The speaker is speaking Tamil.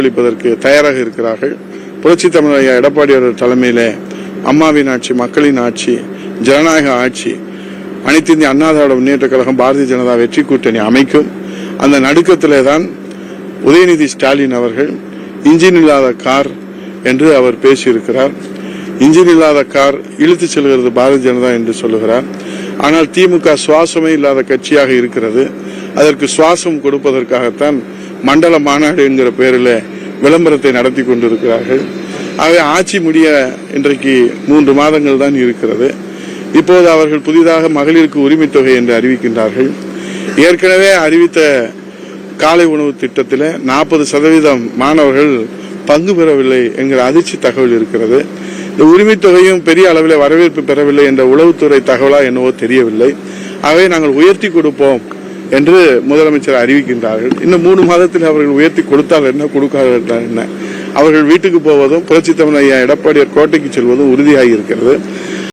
வாக்களிப்பதற்கு தயாராக இருக்கிறார்கள். புரட்சி தமிழர் ஐயா எடப்பாடி அவர்கள் தலைமையிலே அம்மாவின் ஆட்சி, மக்களின் ஆட்சி, ஜனநாயக ஆட்சி, அனைத்து இந்திய அண்ணா திராவிட முன்னேற்ற கழகம், பாரதிய ஜனதா வெற்றி கூட்டணி அமைக்கும். அந்த நடுக்கத்திலே தான் உதயநிதி ஸ்டாலின் அவர்கள் இன்ஜின் இல்லாத கார் என்று அவர் பேசியிருக்கிறார். இன்ஜின் இல்லாத கார் இழுத்து செல்கிறது பாரதிய ஜனதா என்று சொல்லுகிறார். ஆனால் திமுக சுவாசமே இல்லாத கட்சியாக இருக்கிறது. அதற்கு சுவாசம் கொடுப்பதற்காகத்தான் மண்டல மாநாடு என்கிற பெயரில் விளம்பரத்தை நடத்தி கொண்டிருக்கிறார்கள். ஆகவே ஆட்சி முடிய இன்றைக்கு 3 மாதங்கள் தான் இருக்கிறது. இப்போது அவர்கள் புதிதாக மகளிருக்கு உரிமை தொகை என்று அறிவிக்கின்றார்கள். ஏற்கனவே அறிவித்த காலை உணவு திட்டத்தில் 40% மாணவர்கள் பங்கு பெறவில்லை என்கிற அதிர்ச்சி தகவல் இருக்கிறது. இந்த உரிமை தொகையும் பெரிய அளவில் வரவேற்பு பெறவில்லை என்ற உளவுத்துறை தகவலா என்னவோ தெரியவில்லை. ஆகவே நாங்கள் உயர்த்தி கொடுப்போம் என்று முதலமைச்சர் அறிவிக்கின்றார்கள். இன்னும் 3 மாதத்தில் அவர்கள் உயர்த்தி கொடுத்தால் என்ன, கொடுக்காவிட்டால் என்ன? அவர்கள் வீட்டுக்கு போவதும் புரட்சி தமிழர் ஐயா எடப்பாடியார் கோட்டைக்கு செல்வதும் உறுதியாகி இருக்கிறது.